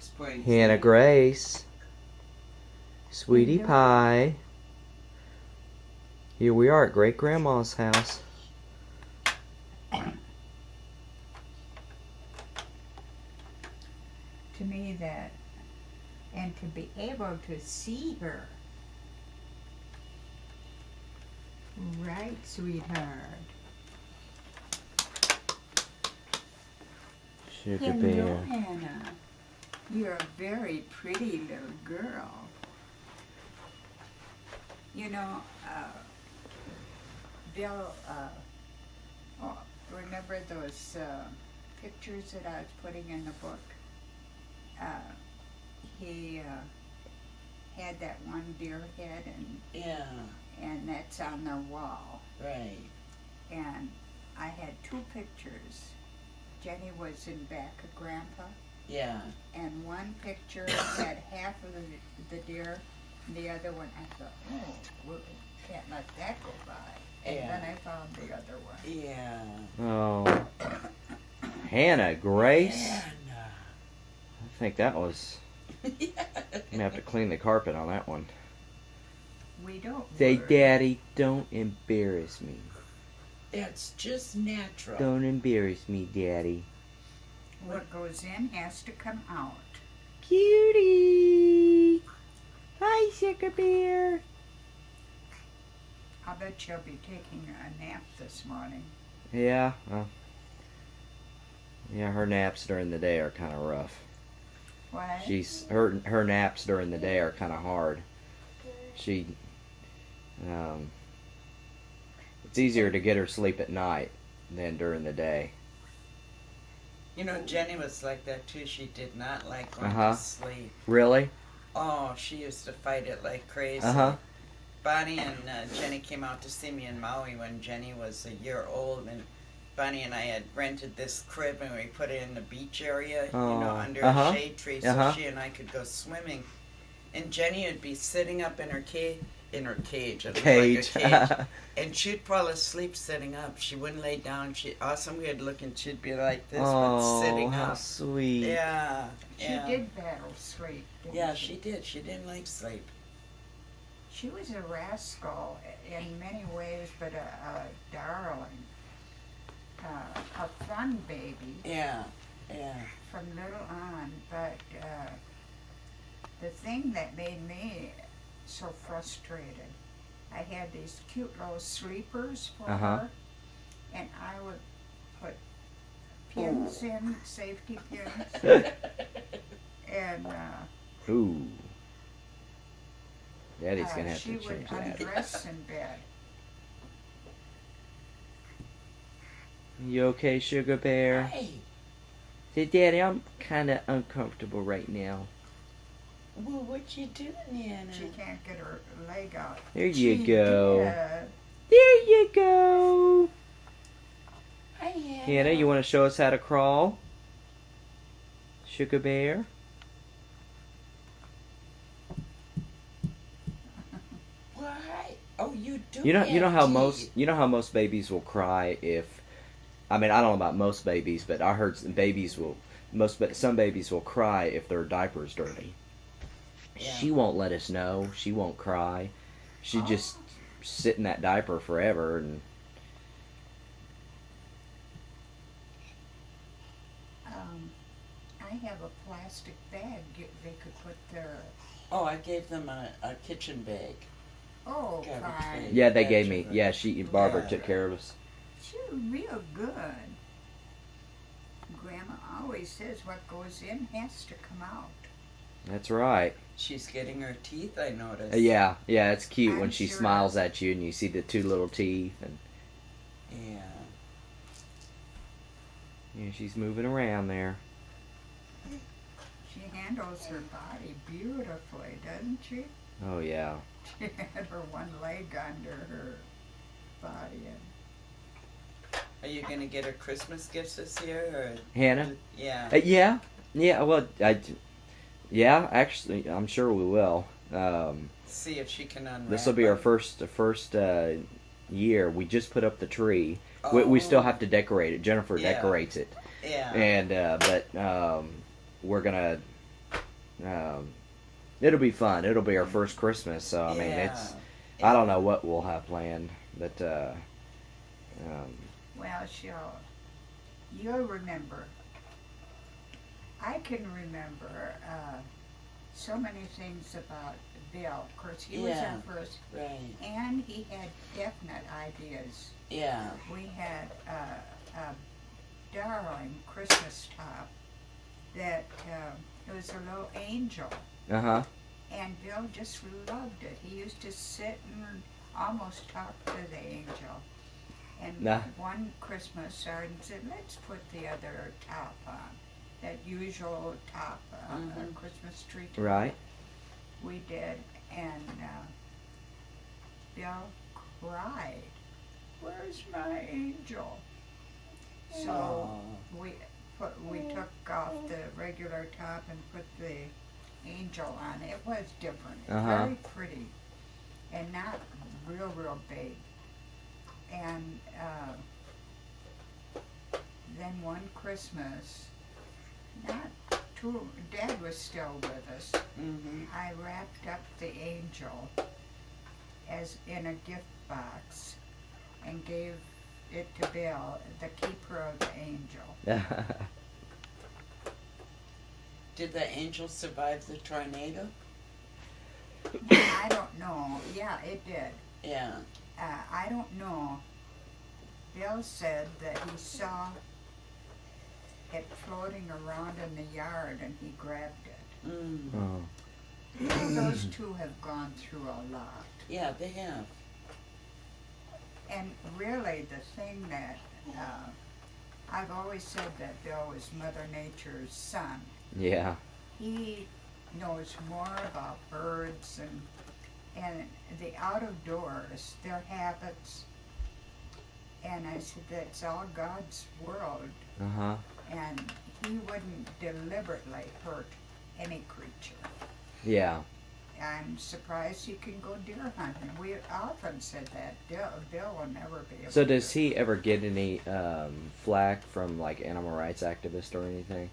6.6. Hannah Grace. Sweetie Pie. Here we are at Great Grandma's house. To me, that, and to be able to see her. Right, sweetheart. Sugar Hello, Bear. Hannah. You're a very pretty little girl. You know, Bill, remember those pictures that I was putting in the book? He had that one deer head, Yeah, and that's on the wall. right. And I had two pictures. Jenny was in back of Grandpa, Yeah. and one picture had half of the deer, and the other one I thought, oh, we can't let that go by. And Yeah. then I found the other one. Yeah. Oh. Hannah Grace. Hannah. I think that was... I'm gonna have to clean the carpet on that one. We don't Say, worry. Daddy, don't embarrass me. That's just natural. Don't embarrass me, Daddy. What goes in has to come out. Cutie! Hi, Sugar Bear. I bet she'll be taking a nap this morning. Yeah, yeah, her naps during the day are kind of rough. What? Her naps during the day are kind of hard. It's easier to get her sleep at night than during the day. You know, Jenny was like that too. She did not like going Uh-huh. to sleep. Really? Oh, she used to fight it like crazy. Uh-huh. Bonnie and Jenny came out to see me in Maui when Jenny was a year old, and Bonnie and I had rented this crib and we put it in the beach area, Oh, under uh-huh. a shade tree, so Uh-huh. she and I could go swimming. And Jenny would be sitting up in her cage. It looked like a cage. And she'd fall asleep sitting up. She wouldn't lay down. She awesome weird looking. She'd be like this, but sitting how up. sweet. Yeah. She Yeah. did battle sleep, didn't Yeah, she? she did. She didn't like sleep. She was a rascal in many ways, but a darling. A fun baby Yeah. Yeah. from little on, but the thing that made me so frustrated, I had these cute little sleepers for Uh-huh. her, and I would put pins in, safety pins, and Ooh. Daddy's gonna have she to would change that. undress in bed. You okay, Sugar Bear? Hey. Say, Daddy, I'm kind of uncomfortable right now. Well, what you doing, Nana? She can't get her leg out. There you go. Yeah. There you go. Hi, Hannah. Hannah, you want to show us how to crawl? Sugar Bear? Why? Oh, you do. You know how have most teeth. most babies will cry if, I mean, I don't know about most babies, but I heard some babies will cry if their diaper's dirty. Yeah. She won't let us know. She won't cry. She Oh. just sit in that diaper forever, and I have a plastic bag they could put their, Oh, I gave them a kitchen bag. oh, Garbage fine. bag. yeah, they gave Gotcha. me. Yeah, Barbara Yeah. took care of us. She's real good. Grandma always says what goes in has to come out. That's right. She's getting her teeth, I noticed. Yeah, it's cute when I'm she sure. smiles at you and you see the two little teeth, and Yeah. yeah, she's moving around there. She handles her body beautifully, doesn't she? Oh yeah. She had her one leg under her body. And Are you gonna get her Christmas gifts this year, or? Hannah? Yeah. Yeah. Well, yeah. Actually, I'm sure we will. See if she can unwrap. This will be our them. first year. We just put up the tree. We still have to decorate it. Jennifer Yeah. decorates it, Yeah. and but we're gonna it'll be fun. It'll be our first Christmas, so I mean, it's. I don't know what we'll have planned, but Well, you'll remember. I can remember so many things about Bill. Of course, he was our first, right. and he had definite ideas. Yeah. We had a darling Christmas top that it was a little angel. Uh-huh. And Bill just loved it. He used to sit and almost talk to the angel. And one Christmas, Sergeant said, let's put the other top on. That usual top on a Christmas tree top. Right. We did. And Bill cried, where's my angel? So we took off the regular top and put the angel on. It was different, very pretty, and not real big. And then one Christmas, Dad was still with us. I wrapped up the angel as in a gift box and gave it to Bill, the keeper of the angel. Did the angel survive the tornado? I don't know. Yeah, it did. Yeah. I don't know. Bill said that he saw it floating around in the yard and he grabbed it. Oh. Those two have gone through a lot. Yeah, they have. And really the thing that I've always said that Bill was Mother Nature's son. Yeah. He knows more about birds and the out of doors, their habits. And I said, that's all God's world. Uh-huh. And he wouldn't deliberately hurt any creature. Yeah. I'm surprised he can go deer hunting. We often said that. Bill will never be able So to. does he ever get any flack from like animal rights activists or anything?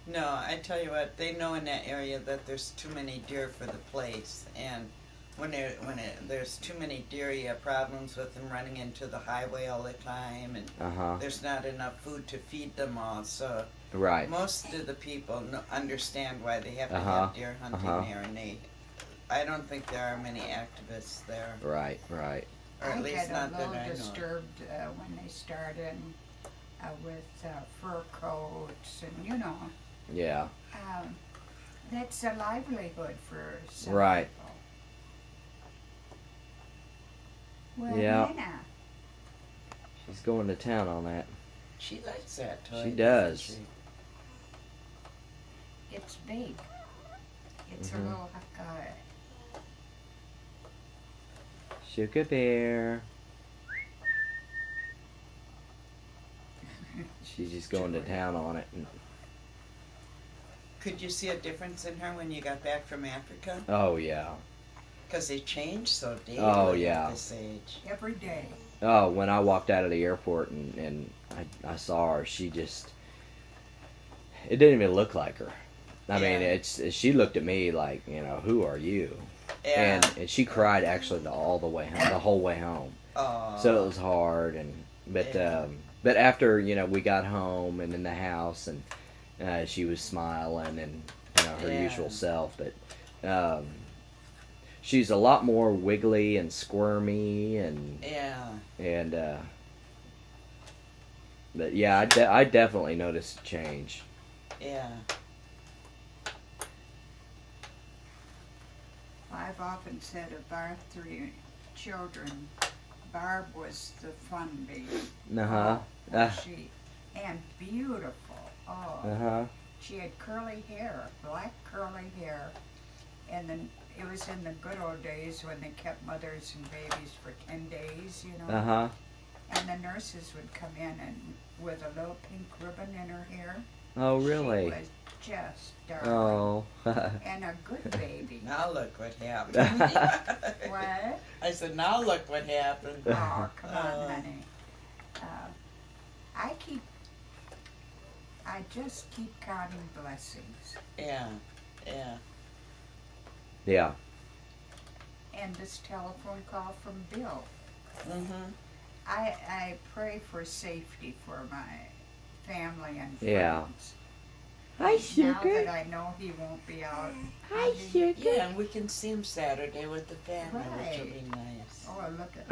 No, I tell you what, they know in that area that there's too many deer for the place, and when there's too many deer, you have problems with them running into the highway all the time, and there's not enough food to feed them all. So right. most of the people understand why they have to have deer hunting there, and I don't think there are many activists there. Right, right. Or at least not that I know. I get a little disturbed when they start in with fur coats and, you know. Yeah. That's a livelihood for some right. people. Well, yeah. Nina. She's going to town on that. She likes that toy. She does. It's big. It's a little Sugar Bear. She's just going to town on it. Could you see a difference in her when you got back from Africa? Oh, yeah. Because they change so daily yeah. at this age. Every day. Oh, when I walked out of the airport and I saw her, she just... It didn't even look like her. I mean, she looked at me like, you know, who are you? Yeah. And she cried actually the whole way home. Oh. So it was hard, but after, you know, we got home and in the house, and she was smiling and, you know, her usual self, but she's a lot more wiggly and squirmy and but yeah, I definitely noticed a change. Yeah. I've often said of our 3 children, Barb was the fun baby. And beautiful. She had curly hair, black curly hair, and then it was in the good old days when they kept mothers and babies for 10 days, you know. And the nurses would come in and with a little pink ribbon in her hair. Oh, really? She was just darling. Oh. And a good baby. Now look what happened. What? I said, now look what happened. Oh, come on, honey. I just keep counting blessings. Yeah. Yeah. Yeah. And this telephone call from Bill. Mm-hmm. I pray for safety for my family and friends. Yeah. Hi, Now that sugar. I know he won't be out. Hi, hunting- sugar. Yeah, and we can see him Saturday with the family, which will Right. be nice. Oh, look at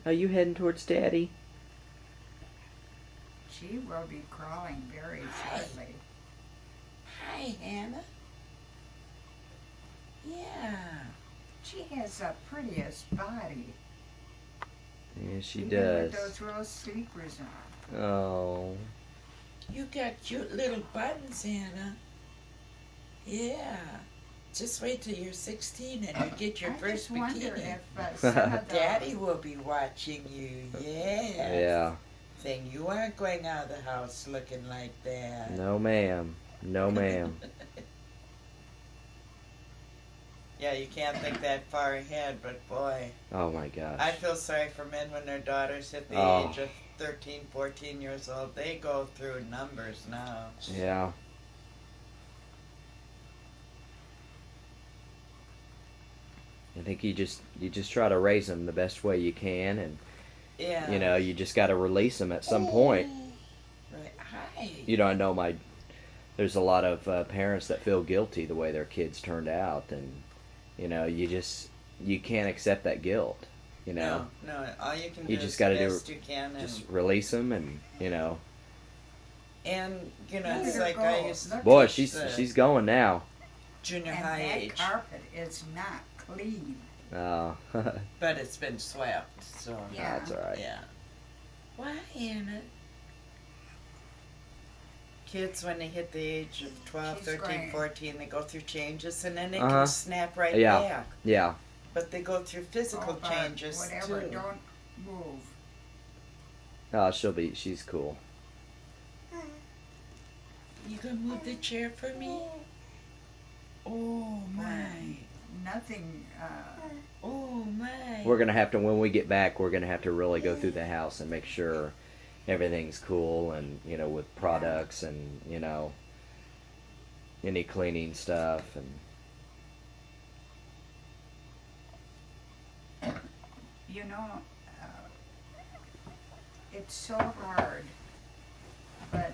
Are you heading towards Daddy? She will be crawling very shortly. Hi, Hannah. Yeah. She has the prettiest body. Yeah, she Even does. with those little sleepers on. Oh. You got cute little buttons, Hannah. Yeah. Just wait till you're 16 and you get your I first just wonder bikini. if some of the Daddy will be watching you. Yes. Yeah. Saying you aren't going out of the house looking like that. No, ma'am. No, ma'am. Yeah, you can't think that far ahead, but boy, Oh my gosh. I feel sorry for men when their daughters hit the Oh. age of 13, 14 years old. They go through numbers now. Yeah. I think you just try to raise them the best way you can, and Yeah. you know you just got to release them at some point. Right. Hi. You know, I know there's a lot of parents that feel guilty the way their kids turned out, and you know you can't accept that guilt. You know, No. All you can You do just is gotta the do- best you can, just release them, and you know, and you know, Look it's at her like go. I used to Look boy, teach she's the she's going now. junior And high that age, carpet is not clean. Oh, but it's been swept, so Yeah. that's all right. yeah. Why, Anna? Kids, when they hit the age of 12, She's 13, going- 14, they go through changes and then they Uh-huh. can snap right Yeah. back. Yeah. But they go through physical Oh, but changes whatever, too. don't move. Oh, she's cool. You gonna move the chair for me? Oh my. Nothing, Oh my. We're gonna have to when we get back. We're gonna have to really go through the house and make sure everything's cool, and you know, with products and you know, any cleaning stuff and. you know, it's so hard, but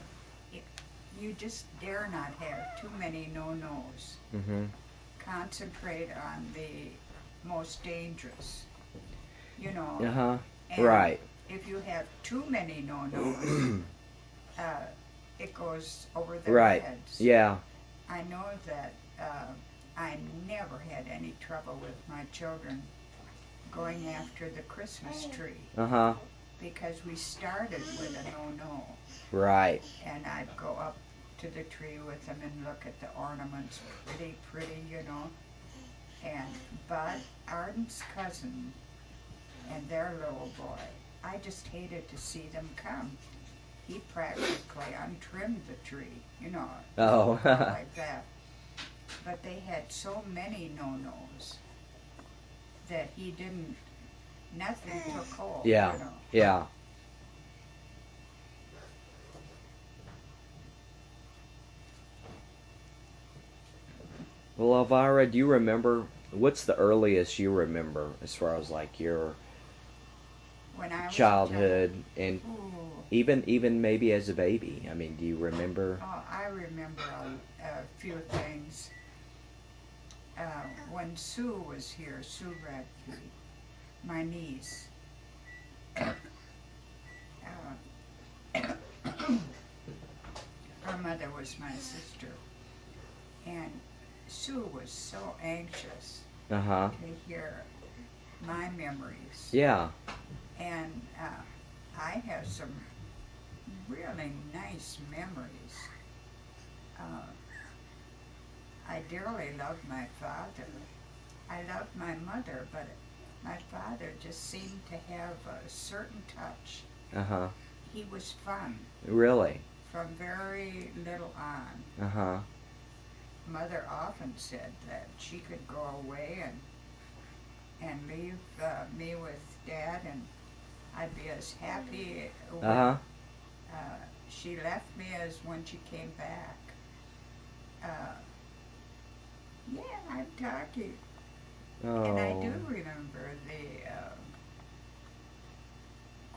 you just dare not have too many no-nos. Mm-hmm. Concentrate on the most dangerous, you know. Uh huh. and Right. If you have too many no-nos, it goes over their Right. heads. Yeah. I know that I never had any trouble with my children going after the Christmas tree Uh huh. because we started with a no-no, Right. and I'd go up to the tree with them and look at the ornaments, pretty, you know. And Bud, Arden's cousin, and their little boy, I just hated to see them come. He practically untrimmed the tree, you know, Oh. like that. But they had so many no-nos that he didn't, nothing took hold, Yeah. you know. Yeah. Well, Elvira, do you remember what's the earliest you remember as far as like your When I was a childhood and child- Ooh. even maybe as a baby? I mean, do you remember? Oh, I remember a few things. When Sue was here, Sue Radke, my niece, her mother was my sister, and Sue was so anxious Uh huh. to hear my memories. Yeah. And I have some really nice memories. I dearly loved my father. I loved my mother, but my father just seemed to have a certain touch. Uh huh. He was fun Really? from very little on. Uh huh. Mother often said that she could go away and leave me with Dad, and I'd be as happy when Uh she left me as when she came back. I'm talking. Oh. And I do remember the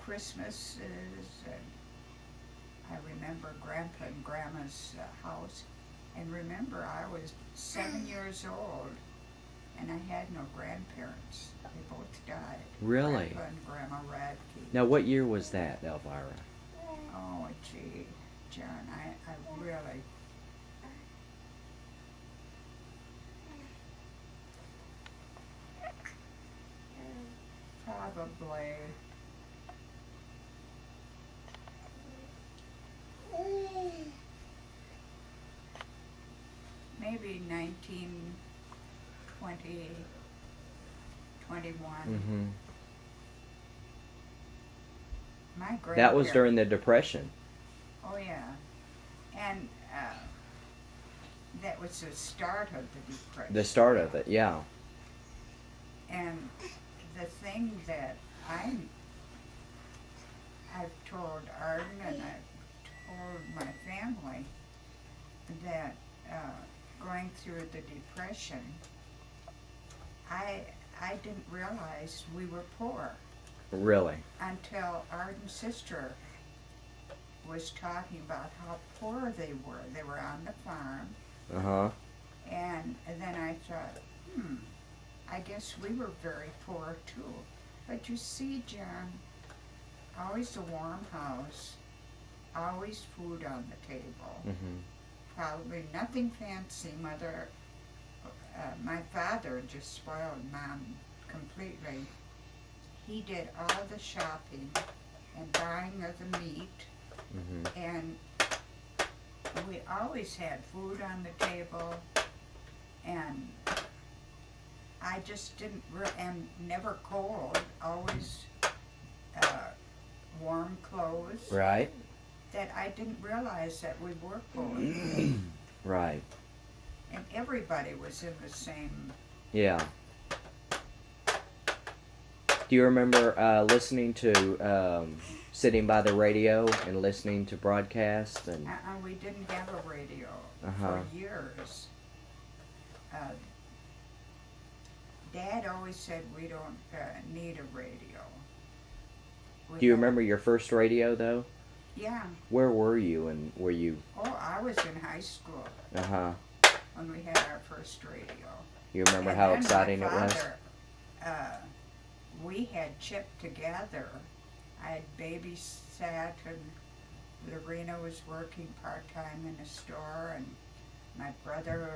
Christmases, and I remember Grandpa and Grandma's house. And remember, I was 7 years old, and I had no grandparents. They both died. Really? Grandpa and Grandma Radke. Now, what year was that, Elvira? Oh, gee, John, I really... Probably... maybe 1920, 21. Mm-hmm. My grandparents... That was during the Depression. Oh, yeah. And that was the start of the Depression. The start of it, yeah. And the thing that I've told Arden and I've told my family that going through the Depression, I didn't realize we were poor. Really? Until Arden's sister was talking about how poor they were. They were on the farm. Uh-huh. And then I thought, I guess we were very poor too. But you see, John, always a warm house, always food on the table. Mm-hmm. Probably nothing fancy. My father just spoiled Mom completely. He did all the shopping and buying of the meat, Mm-hmm. and we always had food on the table, and I just didn't, and never cold, always warm clothes. Right. That I didn't realize that we were poor. Right. And everybody was in the same. Yeah. Do you remember listening to, sitting by the radio and listening to broadcasts? And We didn't have a radio Uh-huh. for years. Dad always said we don't need a radio. do you remember your first radio, though? Yeah. Where were you, and were you... Oh, I was in high school Uh-huh. when we had our first radio. You remember And how then exciting my it was? father, we had chipped together. I had babysat, and Lorena was working part-time in a store, and my brother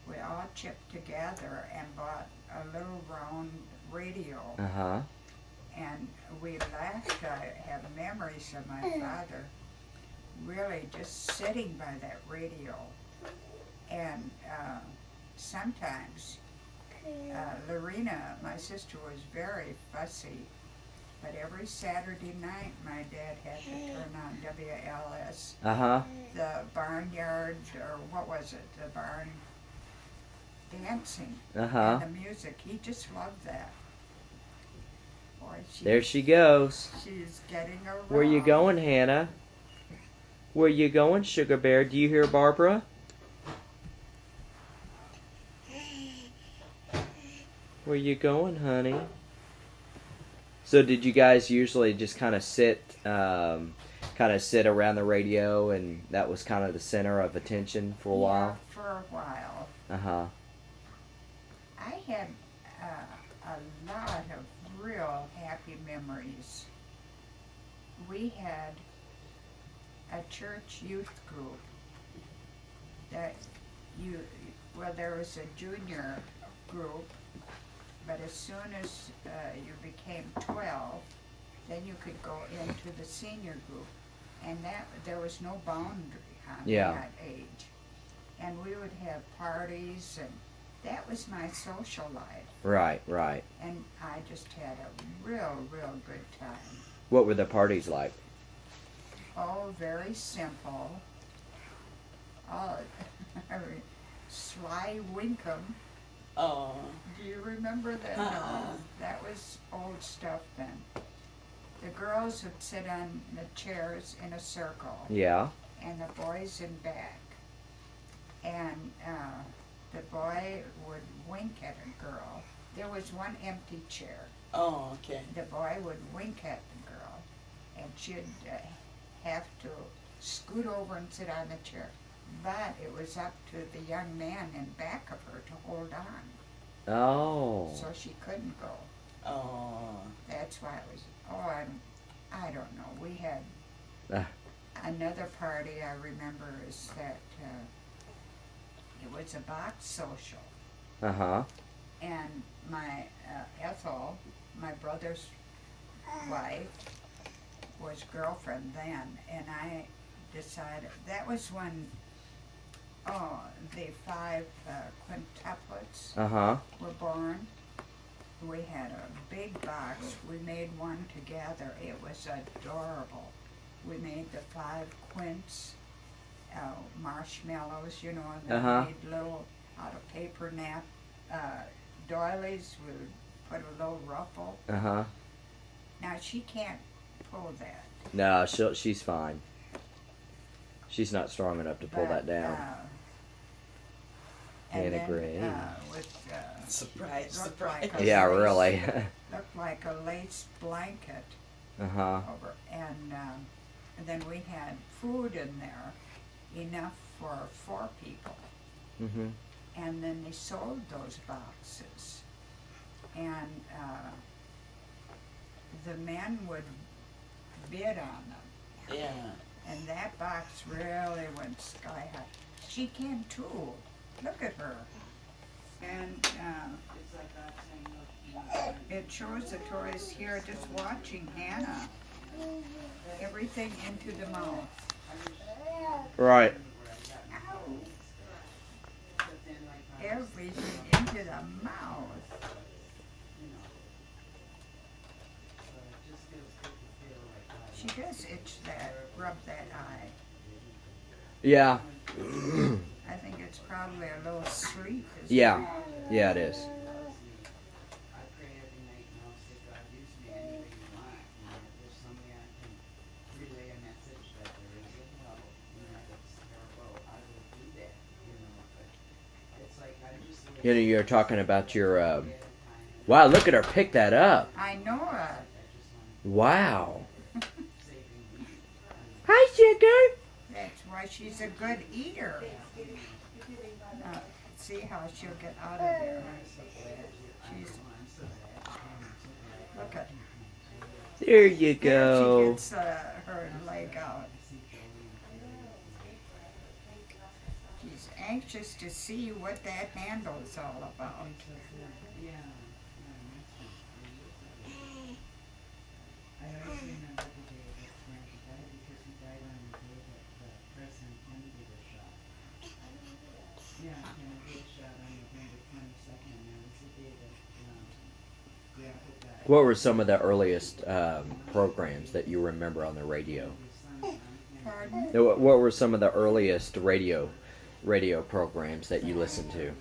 we all chipped together and bought a little round radio. Uh-huh. And we laughed. I have memories of my father really just sitting by that radio. And sometimes Lorena, my sister, was very fussy. But every Saturday night, my dad had to turn on WLS, Uh-huh. the barnyard, or what was it, the barn dancing, Uh-huh. and the music. He just loved that. Boy, There she goes. she's getting around. Where you going, Hannah? Where you going, Sugar Bear? Do you hear Barbara? Where you going, honey? So did you guys usually just kind of sit around the radio, and that was kind of the center of attention for a while? For a while. Uh-huh. I had a lot of real happy memories. We had a church youth group that there was a junior group, but as soon as you became 12, then you could go into the senior group, and there was no boundary on that age. And we would have parties, and that was my social life. Right, right. And I just had a real, real good time. What were the parties like? Oh, very simple. Oh, Sly Winkum. Oh. Do you remember that? No, that was old stuff then. The girls would sit on the chairs in a circle. Yeah. And the boys in back. And the boy would wink at a girl. There was one empty chair. Oh, okay. The boy would wink at the girl, and she'd have to scoot over and sit on the chair. But it was up to the young man in back of her to hold on. Oh. So she couldn't go. Oh. That's why it was, I don't know. We had Ah. another party I remember is that it was a box social. Uh-huh. And my Ethel, my brother's wife, was girlfriend then, and I decided, that was when, the 5 quintuplets Uh-huh. were born. We had a big box. We made one together. It was adorable. We made the 5 quints, marshmallows, you know, and then Uh-huh. made little, out of paper nap, doilies. We would put a little ruffle. Uh-huh. Now, she can't pull that. No, she's fine. She's not strong enough to pull that down. And Hannah then, Gray. with, Surprise, looked surprise. like a Yeah, lace- really. Looked like a lace blanket Uh-huh. over, and then we had food in there, enough for 4 people. Mm-hmm. And then they sold those boxes, and the men would bid on them, Yeah. and that box really went sky high. She can too. Look at her. And it shows the toys here just watching Hannah. Everything into the mouth. Right. Everything into the mouth. She does itch that, rub that eye. Yeah. I think it's probably a little sleep. Yeah. Yeah, it is. You know, you're talking about your, wow, look at her pick that up. I know it. Wow. Hi, sugar. That's why she's a good eater. See how she'll get out of there. She's, look at, There you there go. she gets her leg out. She's anxious to see what that handle's all about. What were some of the earliest programs that you remember on the radio? Pardon? What were some of the earliest radio programs that you listened to?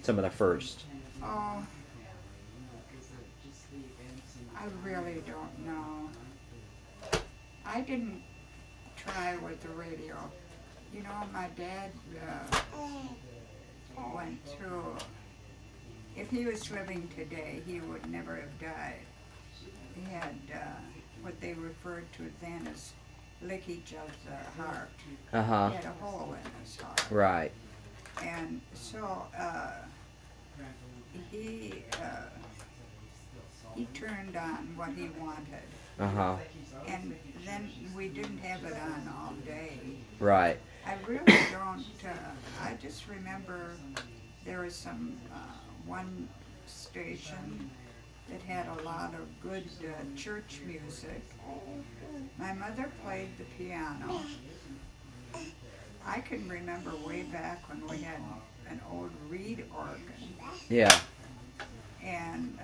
Some of the first. Oh, I really don't know. I didn't try with the radio. You know, my dad went through, if he was living today, he would never have died. He had what they referred to then as leakage of the heart. Uh-huh. He had a hole in his heart. Right. And so he turned on what he wanted. Uh-huh. And then we didn't have it on all day. Right. I really don't, I just remember there was some, one station that had a lot of good church music. My mother played the piano. I can remember way back when we had an old reed organ. Yeah. And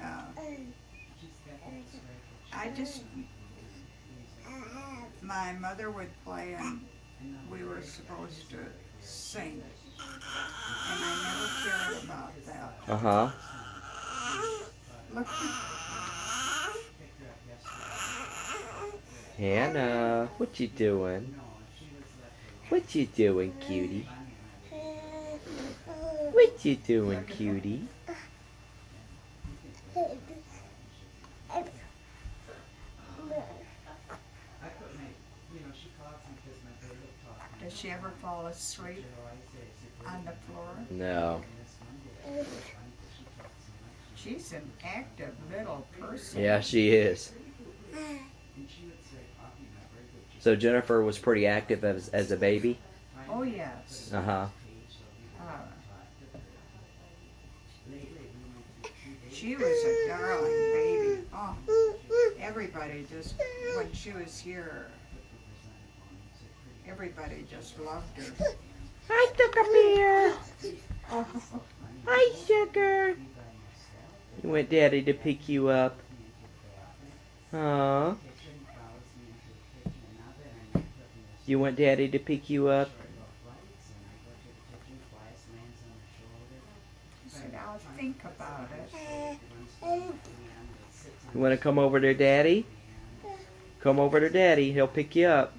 I just, my mother would play and we were supposed to sing. And I never cared about that. Uh-huh. Look, Hannah, what you doing? What you doing, cutie? What What you doing, cutie? Does she ever fall asleep on the floor? No. She's an active little person. Yeah, she is. So Jennifer was pretty active as a baby? Oh, yes. Uh-huh. She was a darling baby. Oh, everybody just, when she was here, everybody just loved her. Hi, Sugar Bear. Hi, Sugar. You want Daddy to pick you up? Aw. You want Daddy to pick you up? She said, I'll think about it. You want to come over to Daddy? Come over to Daddy. He'll pick you up.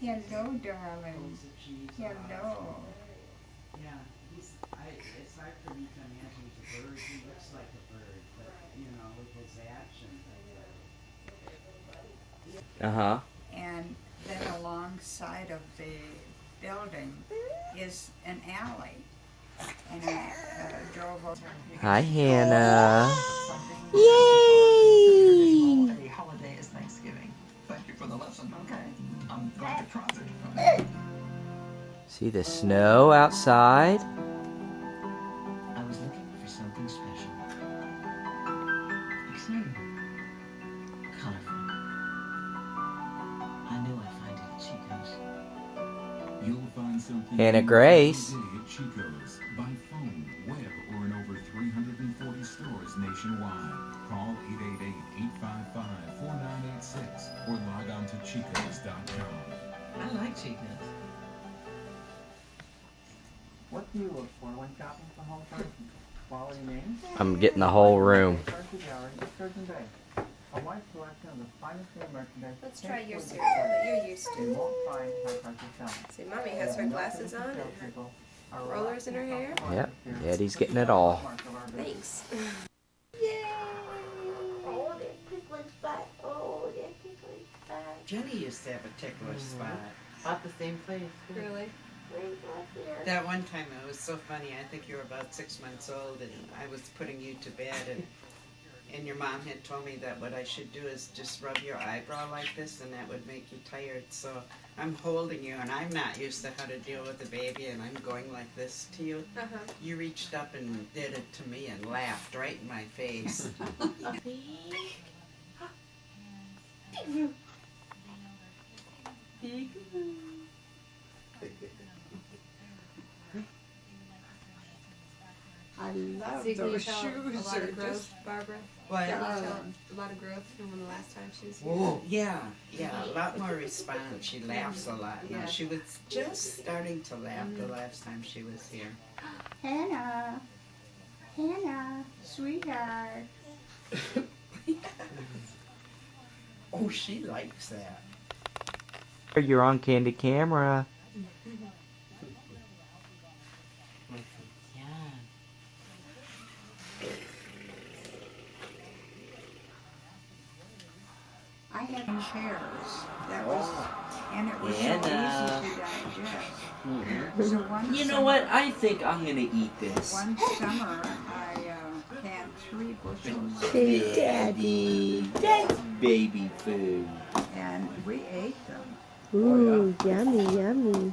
Hello, darling. Hello. It's hard for me to imagine he's a bird. He looks like a bird, but with his actions. Uh-huh. And then alongside of the building is an alley. And I drove over. Hi, Hannah. Yay! The holiday is Thanksgiving. Thank you for the lesson. Okay. I'm going to transit. See the snow outside? I was looking for something special. Exciting. Colorful. I knew I'd find it at Chico's. You'll find something Hannah Grace. every day at Chico's by phone, web, or in over 340 stores nationwide. Call 888-855-4986 or log on to chicos.com. I like Chico's. What do you look for when shopping for home furnishings? Quality names? I'm getting the whole room. Furniture Gallery, Sturgeon Bay. A wide selection of the finest new merchandise. Let's try your cereal that you're used You to. won't find high prices selling. See, Mommy has her glasses on and her rollers in her hair. Yep, Daddy's getting it all. Thanks. Oh, there's Picklin's spot. Oh, there's Picklin's spot. Jenny used to have a tickler spot. About the same place. Really? Where's my fear? That one time it was so funny. I think you were about 6 months old, and I was putting you to bed, and your mom had told me that what I should do is just rub your eyebrow like this, and that would make you tired. So I'm holding you, and I'm not used to how to deal with a baby, and I'm going like this to you. Uh-huh. You reached up and did it to me and laughed right in my face. I love See, can you those tell shoes. a lot They're of growth, just, Barbara? What? Can you tell a lot of growth from when the last time she was here? Oh, yeah, a lot more response. She laughs a lot now. Yeah. She was just starting to laugh the last time she was here. Hannah. Hannah, sweetheart. Oh, she likes that. You're on Candid Camera. I had pears. That was, and it was so easy to digest. So one You know summer- what? I think I'm gonna eat this. One summer, I had 3 bushels, Hey, Daddy. That's baby food. and we ate them. Ooh, yummy, yummy.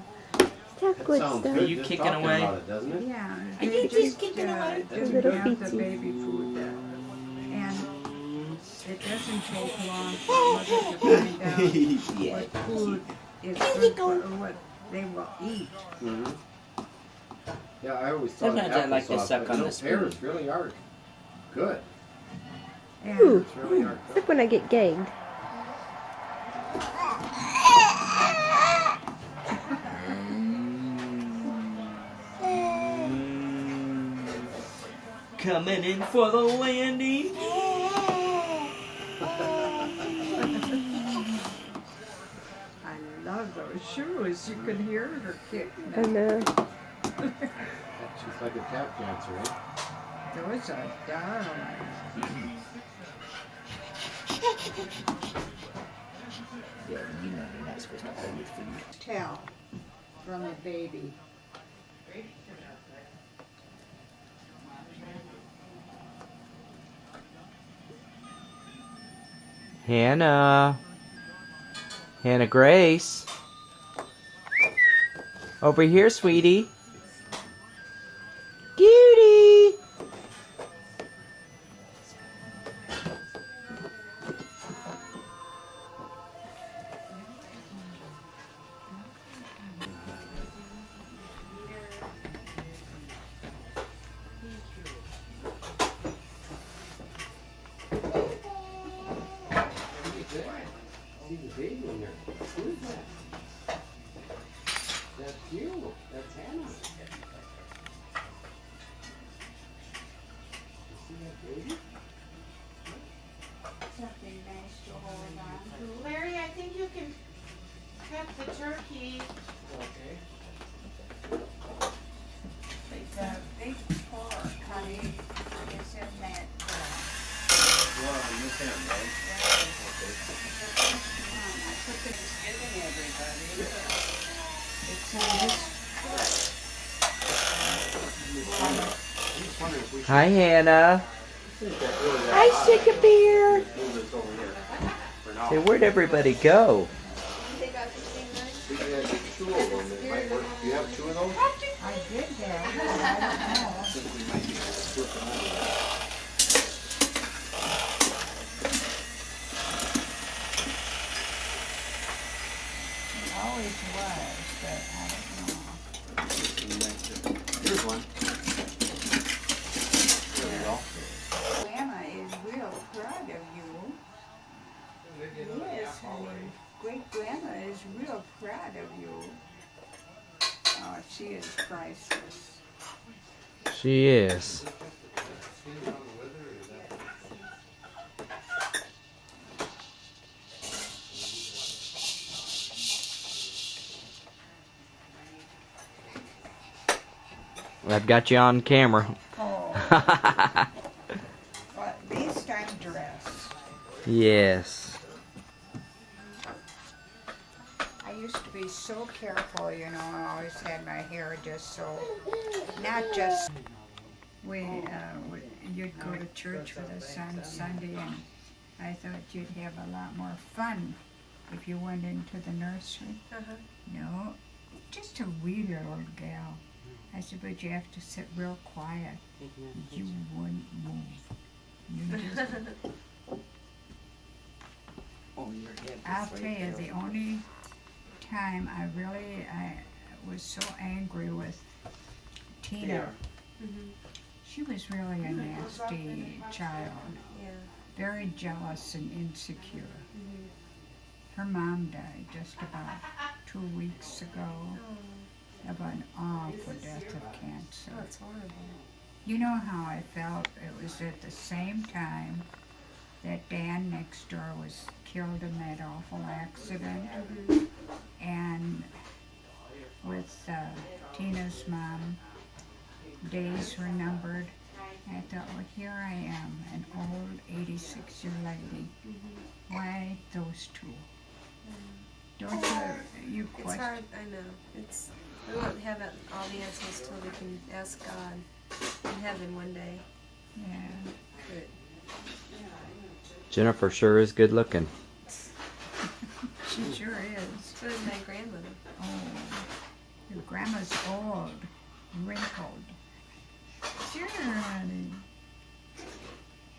That good stuff. Are you kicking away? Yeah. Are you just kicking away? Didn't Little have the feetsies. baby food there. And it doesn't take long for mother to find out Yeah. what food is good for, or what they will eat. Yeah, I always thought Sometimes I like to applesauce, suck but on no, the spoon. pears really are good. And Ooh, It's really are it's good. like when I get gagged. Coming in for the landing. I love those shoes. You could hear her kicking I them. know. She's like a tap dancer, right? Those are darling. Yeah, you know you're not supposed to hold your food. Tell from a baby. Hannah. Hannah Grace. Over here, sweetie. Cutie. See the baby in there. Who is that? That's you. That's Hannah. You see that baby? Something nice to hold on to. Larry, I think you can cut the turkey. Okay. The big pork, honey, is in that. Well, in this hand, right? I put the Giving everybody. it's in this. I'm just wondering if we should Hi, Hannah. think that really Hi, Chicken Bear. move this over here for now. Hey, where'd everybody go? They got the same one? We can get two of them. It might work. Do you have two of those? I did that, but I don't know. I think we might need to flip them over. It always was, but I don't know. Here's one. There we go. Grandma is real proud of you. Yes, honey. Great grandma is real proud of you. Oh, she is priceless. She is. I've got you on camera. Oh, well, at least I'm dressed. Yes. I used to be so careful, you know, I always had my hair just so, not just, you'd go to church with us on Sunday, and I thought you'd have a lot more fun if you went into the nursery. Uh-huh. No, just a wee little gal. I said, but you have to sit real quiet. You wouldn't move. You just, Oh, your head. I'll tell you, the only time I was so angry with Tina. Mm-hmm. She was really a nasty child, Yeah. very jealous and insecure. Mm-hmm. Her mom died just about 2 weeks ago Oh, of an awful death of cancer. that's horrible. You know how I felt? It was at the same time that Dan next door was killed in that awful accident. Mm-hmm. And with Tina's mom, days were numbered. I thought, well, here I am, an old 86-year lady. Mm-hmm. Why those two? Don't you It's question? hard, I know. We won't have all the answers till we can ask God in heaven one day. Yeah. But Jennifer sure is good looking. She sure is. so is my grandmother. Oh, your grandma's old, wrinkled. Sure, honey.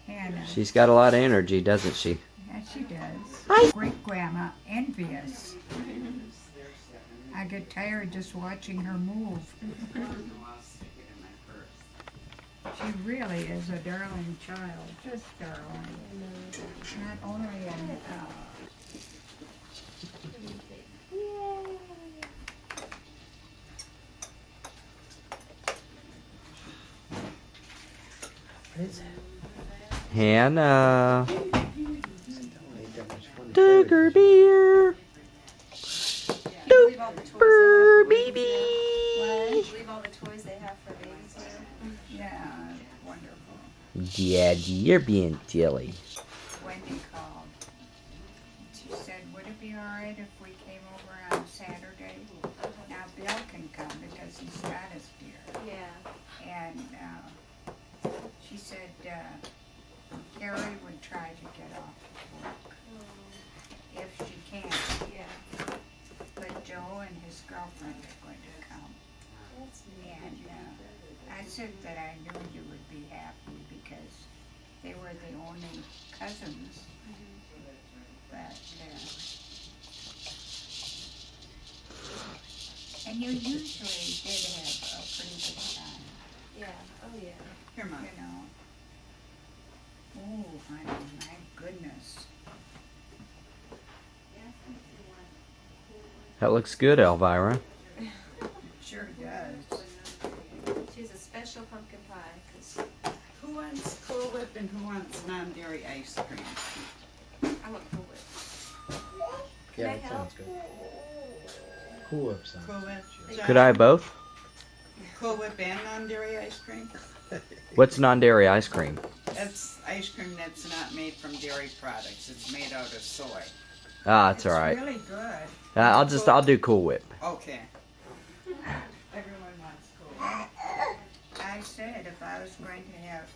Hannah. She's got a lot of energy, doesn't she? Yeah, she does. Great grandma, envious. I get tired just watching her move. She really is a darling child, just darling. Not only an Hannah. Duggar beer. Leave all the toys Duggar there. baby. Leave all the toys Daddy, you're being silly. Wendy called. She said, would it be all right if we came over on Saturday? Now Bill can come because he's got his beer. Yeah. And she said Carrie would try to get off work if she can. Yeah. But Joe and his girlfriend are going to come. That's neat. And I said that I knew you would be happy because they were the only cousins. But, and you usually did have a pretty good time. Yeah. Oh yeah. Here, Mom. You know. Oh, honey, my goodness. That looks good, Elvira. Sure does. She's a special pumpkin pie. 'Cause Who wants Cool Whip and who wants non-dairy ice cream? I want Cool Whip. Can Yeah, I that help? sounds good. Cool Whip sounds Cool Whip. Could I have both? Cool Whip and non-dairy ice cream? What's non-dairy ice cream? That's ice cream that's not made from dairy products. It's made out of soy. Ah, that's all right. It's really good. I'll do Cool Whip. Okay. Everyone wants Cool. I said if I was going to have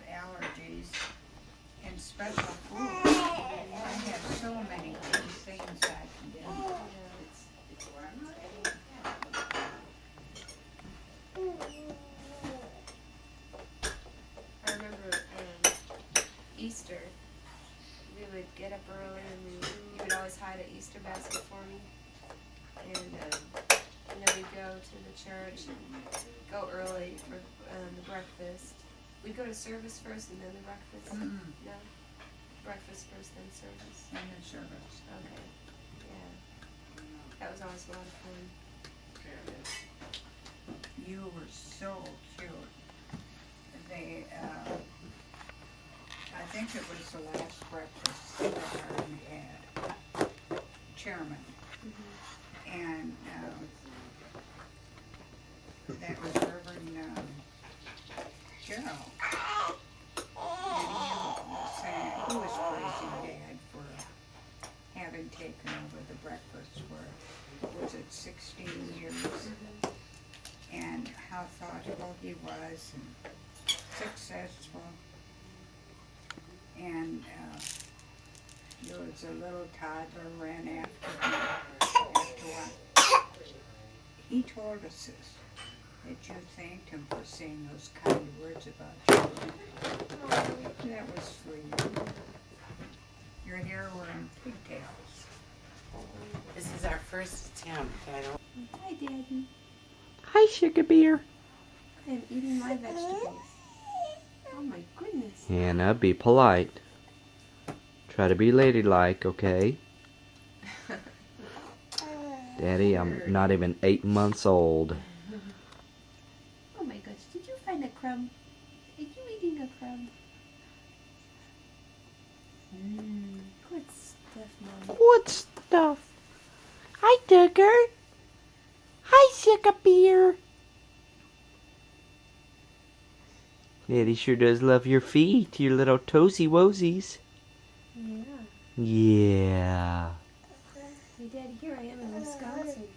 allergies and special food, I have so many things I can do. I remember Easter. We would get up early and you would always hide an Easter basket for me. And then we'd go to the church and go early for the breakfast. We'd go to service first and then the breakfast. No? Breakfast first, then service. In the service. Okay. Yeah. That was always a lot of fun. You were so cute. They, I think it was the last breakfast that Harden had, chairman. And that was Reverend Joe. And he was saying, he was praising Dad for having taken over the breakfast for, was it 16 years? And how thoughtful he was and successful. And there was a little toddler ran after him. He told us this, that you thanked him for saying those kind words about you. That was sweet. Your hair were in pigtails. This is our first attempt. I don't. Hi, Daddy. Hi, Sugar Bear. I'm eating my vegetables. Oh my goodness. Hannah, be polite. Try to be ladylike, okay? Daddy, I'm not even 8 months old. Oh my gosh, did you find a crumb? Are you eating a crumb? Good stuff, Mom. What stuff? Hi, Tugger. Hi, Sugar Bear. Daddy sure does love your feet, your little toesy woesies. Yeah. Yeah. Hey, Daddy, here I am in Wisconsin.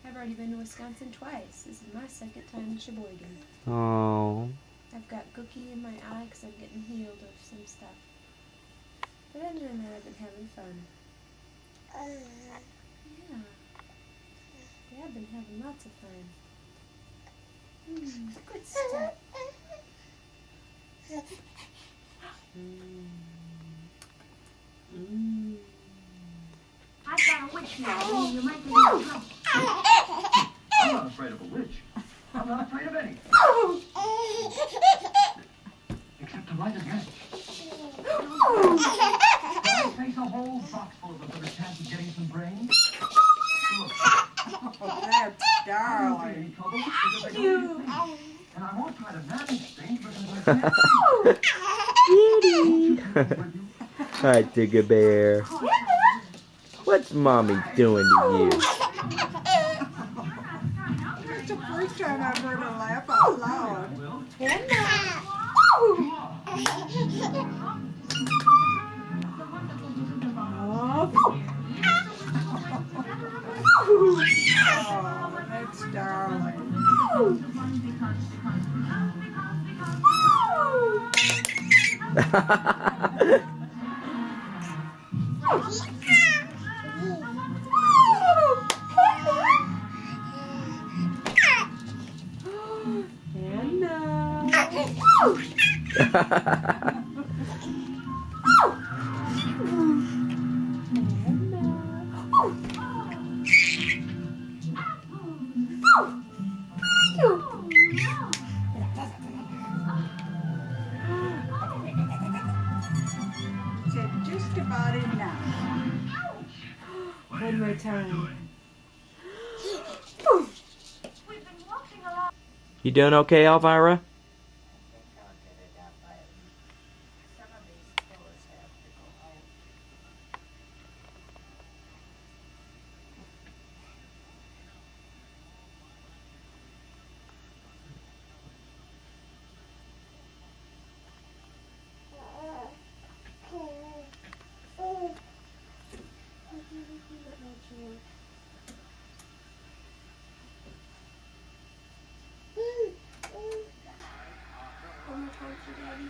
I've already been to Wisconsin twice. This is my second time in Sheboygan. Oh. I've got gookie in my eye because I'm getting healed of some stuff. But other than that, I've been having fun. Yeah. Yeah, I've been having lots of fun. Good stuff. I got a witch now. You might be in trouble. I'm not afraid of a witch. I'm not afraid of any. Except to light a match. I face a whole box full of them for the chance of getting some brains. Look, Oh, that's I won't be darling. any trouble because I don't need things. And I won't try to manage things because I can't. Beauty. Hi, Digger Bear. What's Mommy doing to you? It's the first time I've heard her laugh out loud. Oh, that's darling. Said just about enough. One more time. You doing okay, Elvira? One more time for Daddy.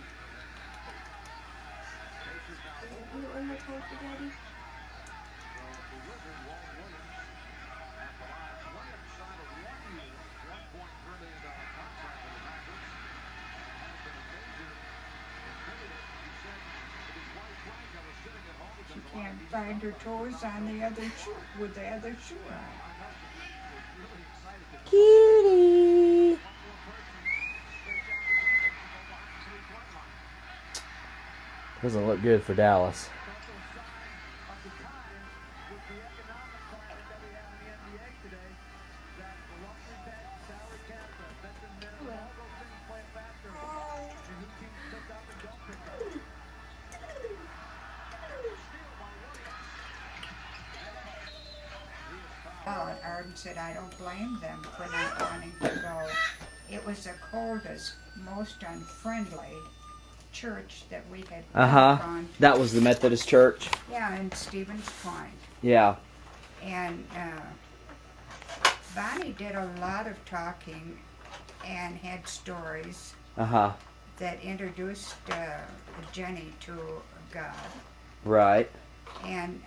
One more time for Daddy. She can't find her toes on the other shoe with the other shoe on. Cutie. Doesn't look good for Dallas. And Arden said, I don't blame them for not wanting to go. It was the coldest, most unfriendly church that we had gone to. That was the Methodist church? Yeah, in Stevens Point. Yeah. And Bonnie did a lot of talking and had stories that introduced Jenny to God. Right. And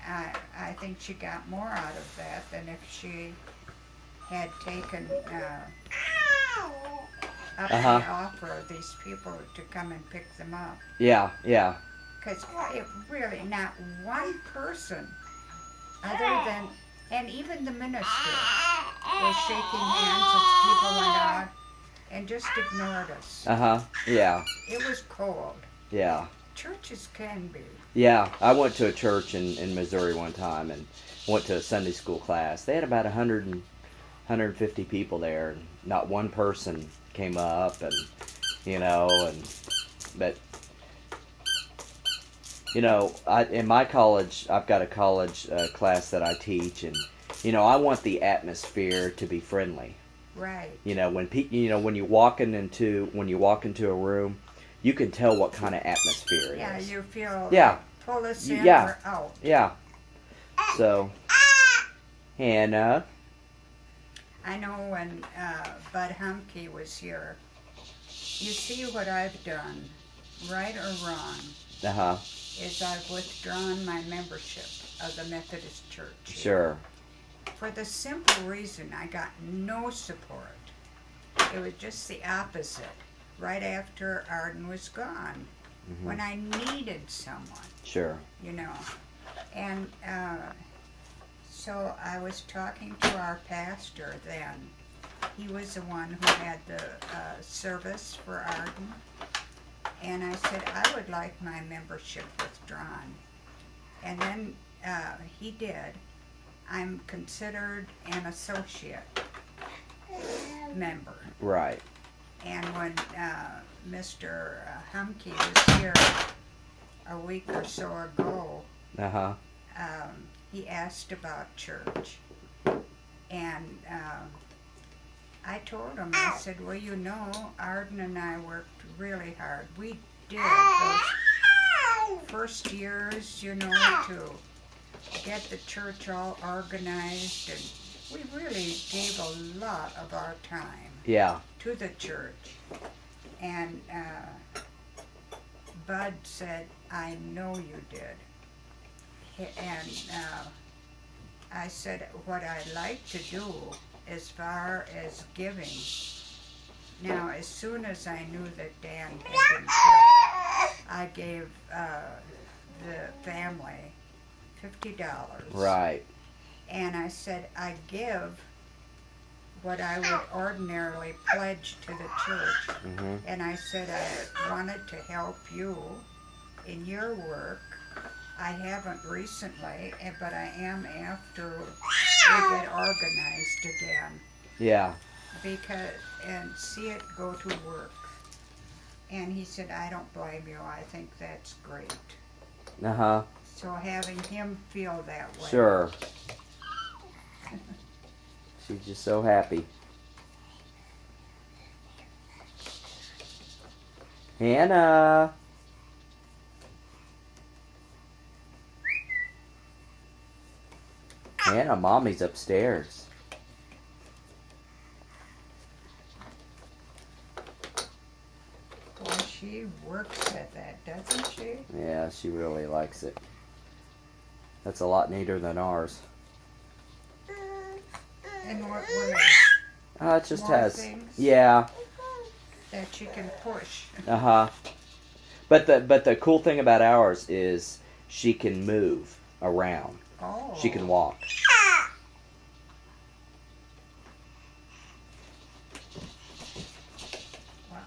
I think she got more out of that than if she had taken up the offer of these people to come and pick them up. Yeah, yeah. Because really not one person other than, and even the minister was shaking hands as people went out and just ignored us. Yeah. It was cold. Yeah. Churches can be. Yeah, I went to a church in Missouri one time and went to a Sunday school class. They had about 150 people there, and not one person came up, and but in my college, I've got a college class that I teach, and I want the atmosphere to be friendly. Right. When you walk into a room, you can tell what kind of atmosphere it is. Yeah, you feel like, pull us in or out. Yeah. So, Hannah. I know when Bud Humke was here, you see what I've done, right or wrong, is I've withdrawn my membership of the Methodist Church. Sure. For the simple reason I got no support. It was just the opposite. Right after Arden was gone, when I needed someone. Sure. And so I was talking to our pastor then. He was the one who had the service for Arden. And I said, I would like my membership withdrawn. And then he did. I'm considered an associate member. Right. And when Mr. Humke was here a week or so ago, he asked about church. And I told him, I said, well, you know, Arden and I worked really hard. We did those first years, you know, to get the church all organized, and we really gave a lot of our time Yeah. to the church. And Bud said, I know you did. And I said, what I like to do as far as giving, now as soon as I knew that Dan had been killed, I gave the family $50. Right. And I said, I give what I would ordinarily pledge to the church. Mm-hmm. And I said I wanted to help you in your work. I haven't recently, but I am after we get organized again. Yeah. And see it go to work. And he said, I don't blame you. I think that's great. Uh-huh. So having him feel that way. Sure. She's just so happy. Hannah. Hannah, Mommy's upstairs. Well, she works at that, doesn't she? Yeah, she really likes it. That's a lot neater than ours. In what way? It just More has. things? Yeah. That she can push. Uh-huh. But the cool thing about ours is she can move around. Oh. She can walk. Wow.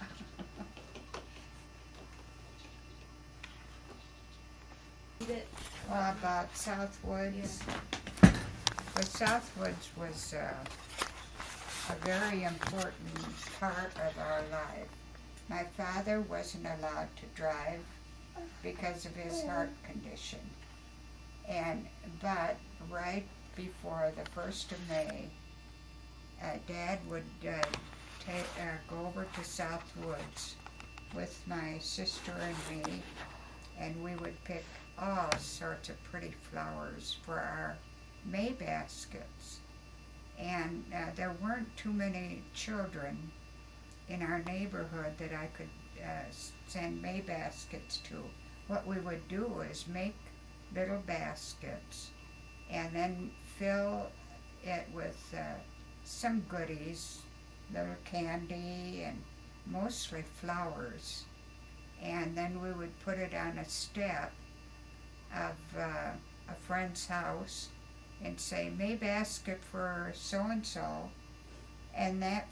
Well, about Southwoods. The Southwoods was a very important part of our life. My father wasn't allowed to drive because of his heart condition. But right before the 1st of May, Dad would go over to Southwoods with my sister and me, and we would pick all sorts of pretty flowers for our May baskets. And there weren't too many children in our neighborhood that I could send May baskets to. What we would do is make little baskets and then fill it with some goodies, little candy and mostly flowers. And then we would put it on a step of a friend's house and say, May basket for so-and-so, and that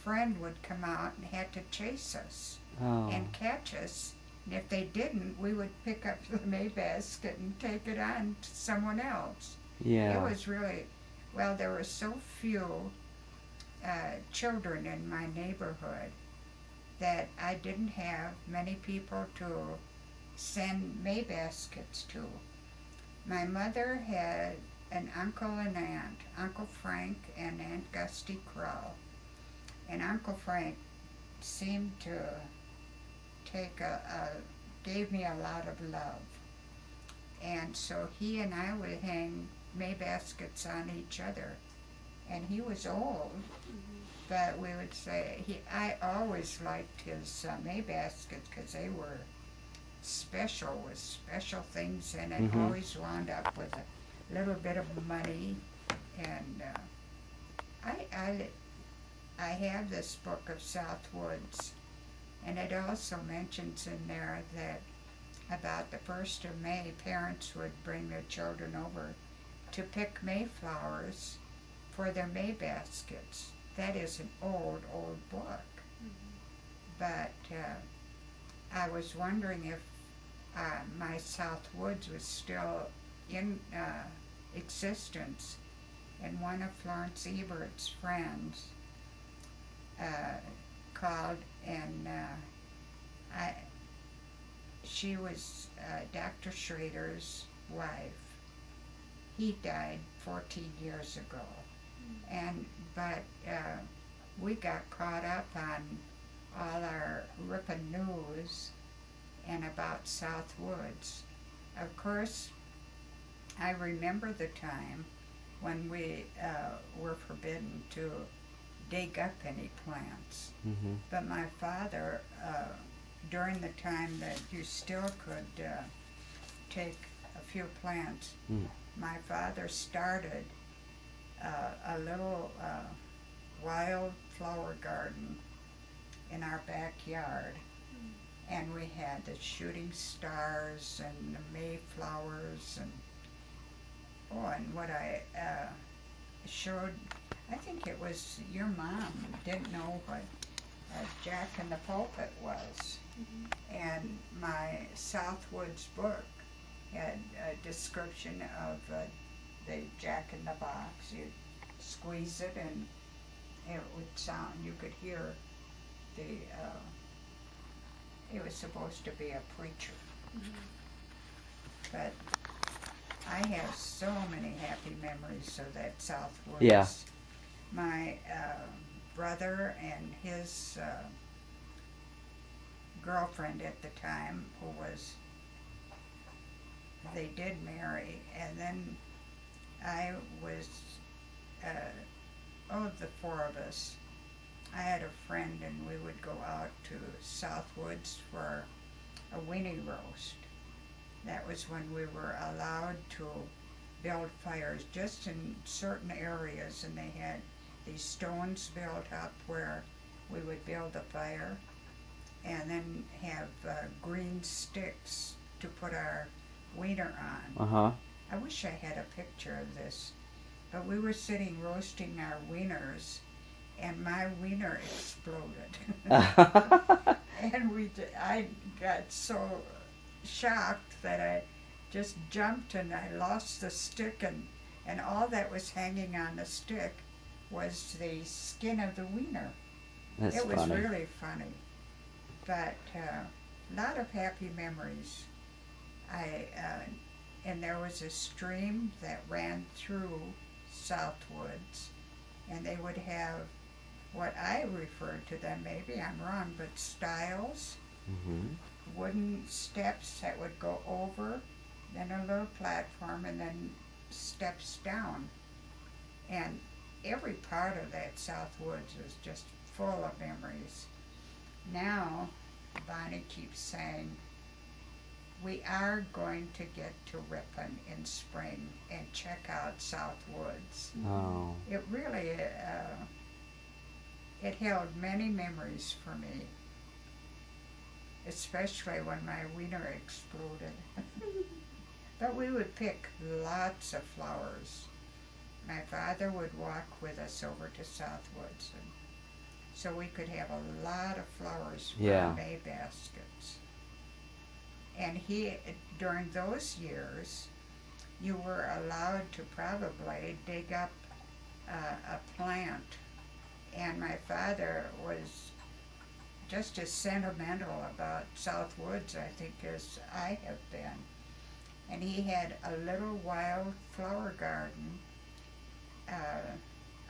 friend would come out and had to chase us and catch us. And if they didn't, we would pick up the May basket and take it on to someone else. Yeah. It was really, well, there were so few children in my neighborhood that I didn't have many people to send May baskets to. My mother had an uncle and aunt, Uncle Frank and Aunt Gusty Kroll. And Uncle Frank seemed to gave me a lot of love. And so he and I would hang May baskets on each other. And he was old, but we would say, I always liked his May baskets because they were special, with special things in it. Always wound up with a little bit of money. And I have this book of Southwoods, and it also mentions in there that about the 1st of May, parents would bring their children over to pick Mayflowers for their May baskets. That is an old book. But I was wondering if my Southwoods was still in existence. And one of Florence Ebert's friends called, and she was Dr. Schrader's wife. He died 14 years ago. But we got caught up on all our ripping news and about South Woods. Of course, I remember the time when we were forbidden to dig up any plants. Mm-hmm. But my father, during the time that you still could take a few plants, my father started a little wild flower garden in our backyard. And we had the shooting stars and the mayflowers and what I showed, I think it was your mom didn't know what Jack in the Pulpit was. And my Southwoods book had a description of the Jack in the Box. You'd squeeze it and it would sound, you could hear the, it was supposed to be a preacher. But I have so many happy memories of that Southwoods. Yeah. My brother and his girlfriend at the time, who was, they did marry, and then I was, the four of us, I had a friend and we would go out to Southwoods for a weenie roast. That was when we were allowed to build fires just in certain areas, and they had these stones built up where we would build a fire and then have green sticks to put our wiener on. Uh-huh. I wish I had a picture of this, but we were sitting roasting our wieners and my wiener exploded. And I got so shocked that I just jumped and I lost the stick, and all that was hanging on the stick was the skin of the wiener. That's it was funny. really funny. But a lot of happy memories. And there was a stream that ran through Southwoods, and they would have what I referred to them, maybe I'm wrong, but stiles, wooden steps that would go over, then a little platform, and then steps down. And every part of that Southwoods was just full of memories. Now, Bonnie keeps saying, we are going to get to Ripon in spring and check out Southwoods. Oh. It really, it held many memories for me, especially when my wiener exploded. But we would pick lots of flowers. My father would walk with us over to Southwoods, and so we could have a lot of flowers for our May baskets. And during those years, you were allowed to probably dig up a plant. And my father was just as sentimental about Southwoods, I think, as I have been. And he had a little wild flower garden.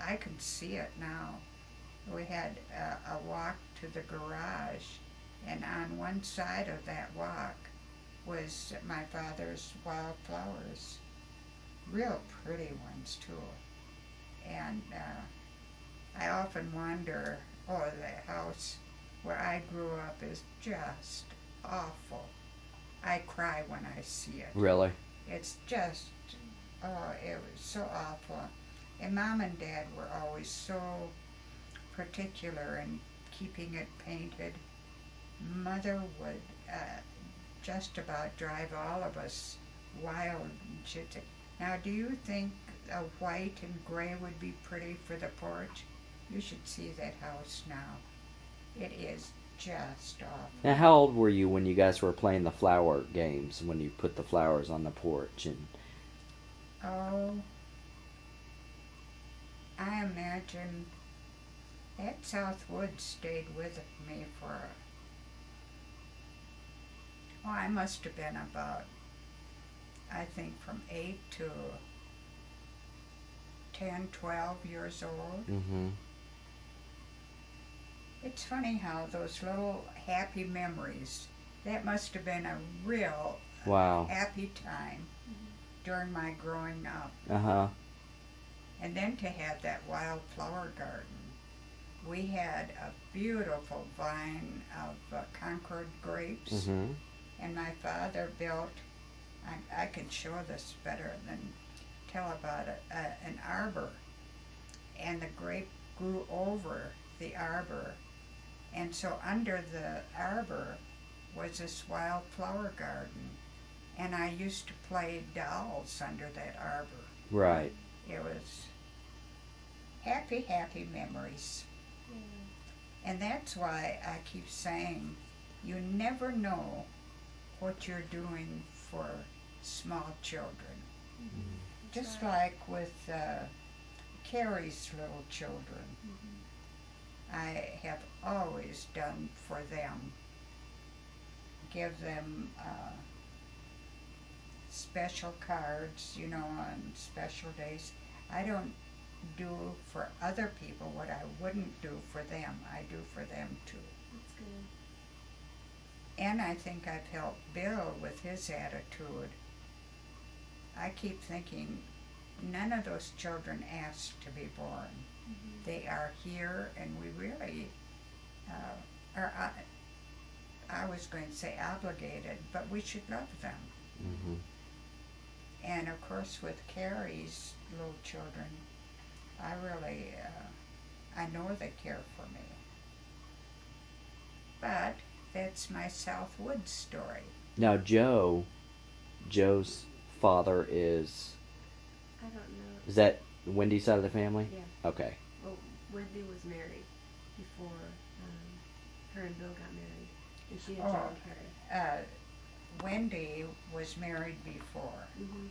I can see it now. We had a walk to the garage, and on one side of that walk was my father's wildflowers. Real pretty ones, too. And I often wonder, the house where I grew up is just awful. I cry when I see it. Really? It's just, it was so awful. And Mom and Dad were always so particular in keeping it painted. Mother would just about drive all of us wild. She'd say, now do you think a white and gray would be pretty for the porch? You should see that house now. It is just awful. Now, how old were you when you guys were playing the flower games, when you put the flowers on the porch? And I imagine that Southwood stayed with me for, I must have been about, I think, from 8 to 10, 12 years old. It's funny how those little happy memories, that must have been a real Wow. happy time during my growing up. Uh-huh. And then to have that wildflower garden. We had a beautiful vine of Concord grapes, Mm-hmm. and my father built, I can show this better than tell about it, an arbor. And the grape grew over the arbor. And so under the arbor was this wildflower garden. And I used to play dolls under that arbor. Right. It was happy, happy memories. And that's why I keep saying, you never know what you're doing for small children. Just like with Carrie's little children. I have always done for them. Give them special cards, you know, on special days. I don't do for other people what I wouldn't do for them. I do for them too. That's good. And I think I've helped Bill with his attitude. I keep thinking, none of those children asked to be born. They are here, and we really are, I was going to say obligated, but we should love them. Mm-hmm. And of course with Carrie's little children, I really, I know they care for me. But that's my Southwood story. Now, Joe's father is I don't know. that Wendy's side of the family? Yeah. Okay. Well, Wendy was married before her and Bill got married. And she had John Carey. Wendy was married before. Mm-hmm.